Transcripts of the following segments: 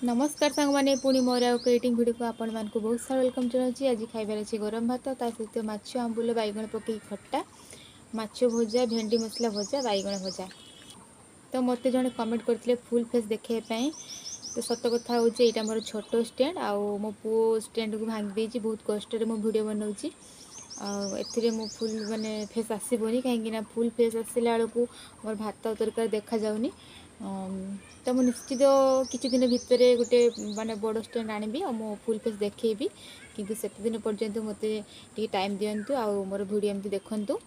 नमस्कार सांग मैंने पुणी मोर आउ क्रिएटिंग वीडियो को आपण मानक बहुत सारा वेलकम जनाऊँगी। आज खाइबार अच्छे गरम भात ता सहित माछ आंबुल बैगण पकई खट्टा माछ भजा भेंडी मसला भजा बैगण भजा। तो मत जड़े कमेंट करते फुल फेस देखापी। तो सत कथा हूँ यहाँ मोर छोट स्टैंड आउ मो पु स्टैंड को भांगी देती बहुत कष्ट मो वीडियो बनाऊँगी। ए मो फुल माने फेस आसबनी कहीं फुल फेस आसला बेलू मोर भात तरकारी देखा जाऊनी। तो मुझे निश्चित किसी दिन भितर गोटे माने बड़ स्टैंड आनी और मो फुल फेस देखी किंतु से दिन पर्यंत मत टाइम दिंतु आ मोर वीडियो एमती देखु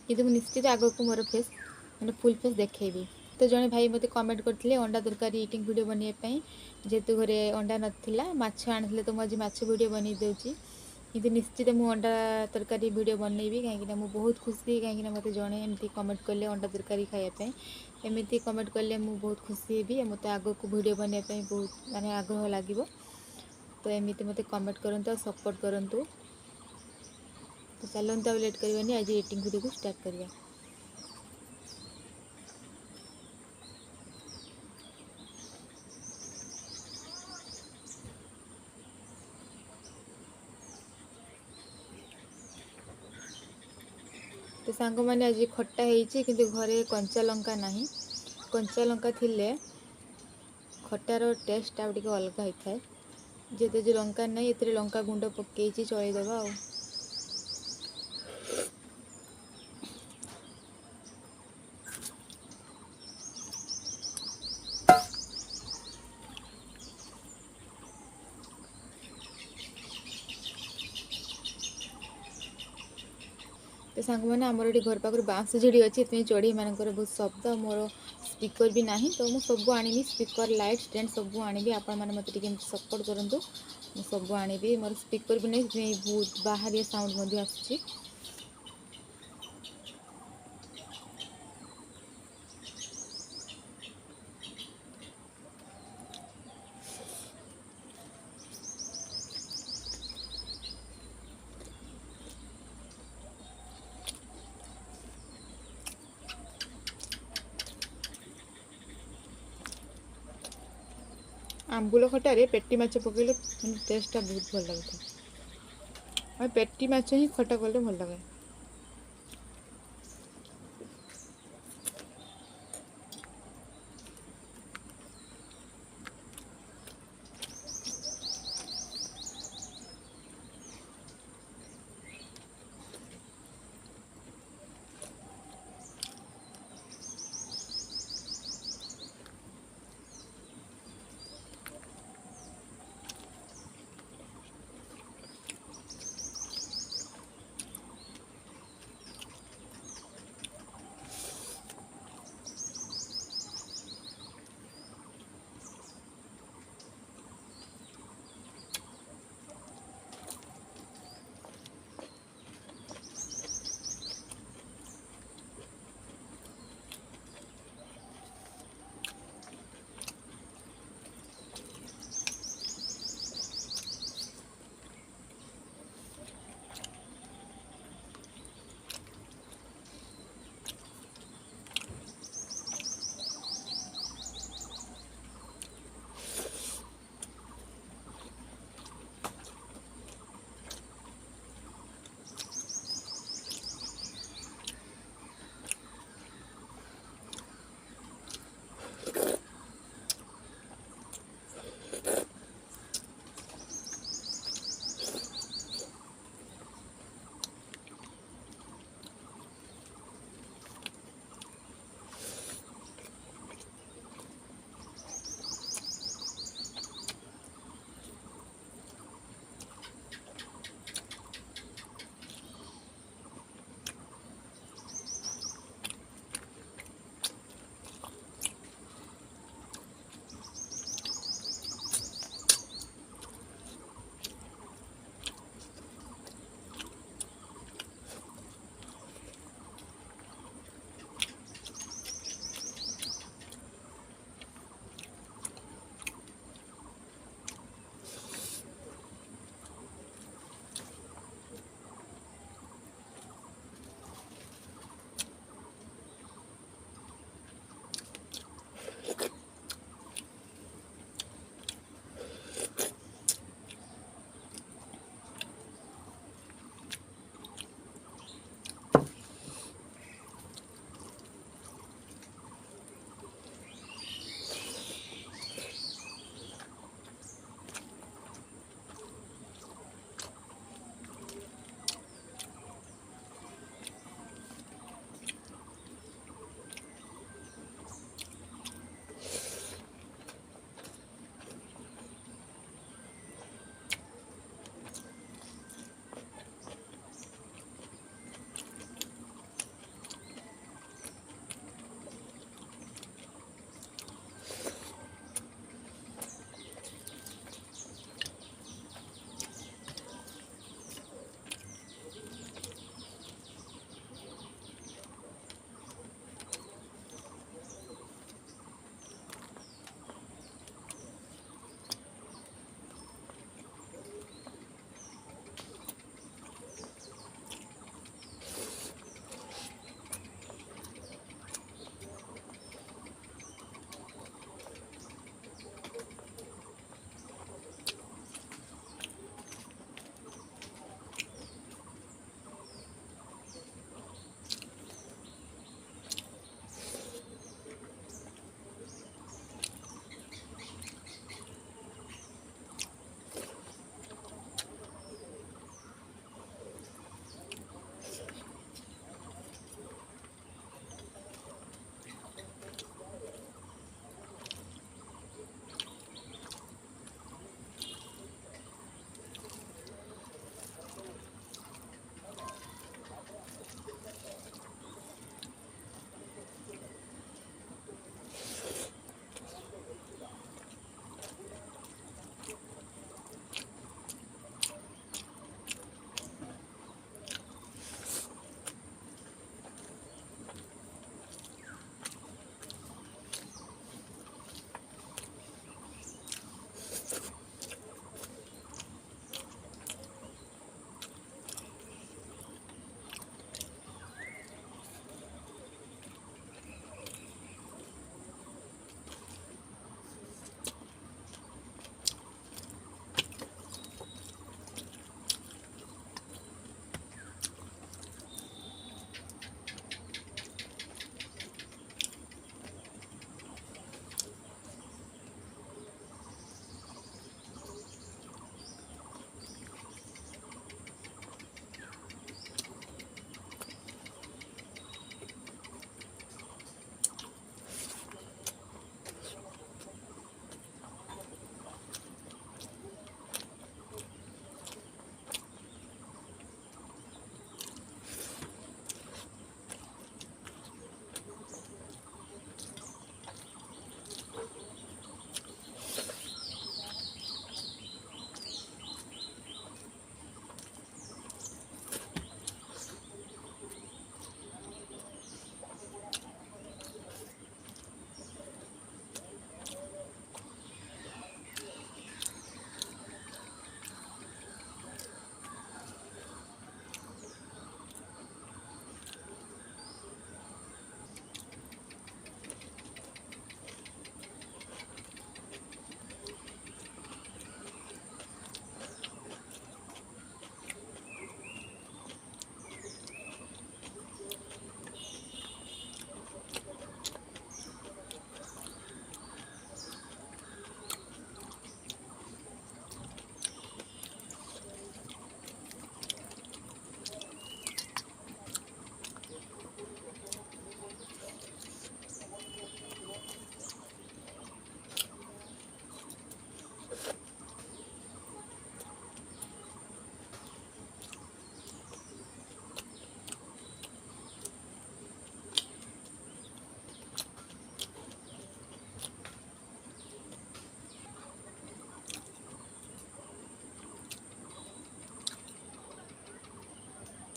कि निश्चित आग को मोर फेस मैंने फुल फेस देखी। तो जड़े भाई मत कमेंट करते अंडा तरकारी इटिंग वीडियो बनवाई जेहेतु घरे अंडा नाला माछ आनी तो मुझे माछ वीडियो बनई दूसरी कि निश्चित मुझे अंडा तरकारी वीडियो बनइबी कहीं मुझे बहुत खुशी कहीं मत जड़े एमती कमेंट कले अंडा तरकारी खायापी एमती कमेंट कले मुझे बहुत खुशी भी मत आग को वीडियो बनवाई बहुत माने आग्रह लगे। तो एमती मत कमेंट करूँ सपोर्ट करूँ। तो चलते लेट करवानी आज इटिंग वीडियो को स्टार्ट करवा। तो सांग मैंने आज खट्टा होती कि घरे कंचा लंका नहीं कंचा लंका थिले खटार टेस्ट आउ टे अलग होता है जेहेतु जो लंका नहीं ये लंका गुंड पकई चलदेवा आ। तो सांग मैंने आमर ये घर पाखर बाँस झेड़ी अच्छी ये चढ़ई मानकर बहुत शब्द मोर स्पीकर भी ना तो मुझे सब आनी स्पीकर लाइट स्टैंड सब आनी आपण मैंने मत सपोर्ट करूँ मुझे सब आनी मोर स्पीकर भी नहीं बहुत बाहर साउंड आसूँ। आंबुल खटारे पेटी माछ पकड़े टेस्टा बहुत भल लगे और पेटी माछ ही खटा कले भल लगे।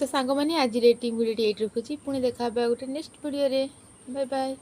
ତ ସାଙ୍ଗମାନେ ଆଜି ରେଟିଂ ଭିଡ଼ିଓଟି ଏଇଠି ରଖୁଛି। ପୁଣି ଦେଖା ହେବା ଗୋଟେ ନେକ୍ସଟ ଭିଡ଼ିଓରେ। Bye bye.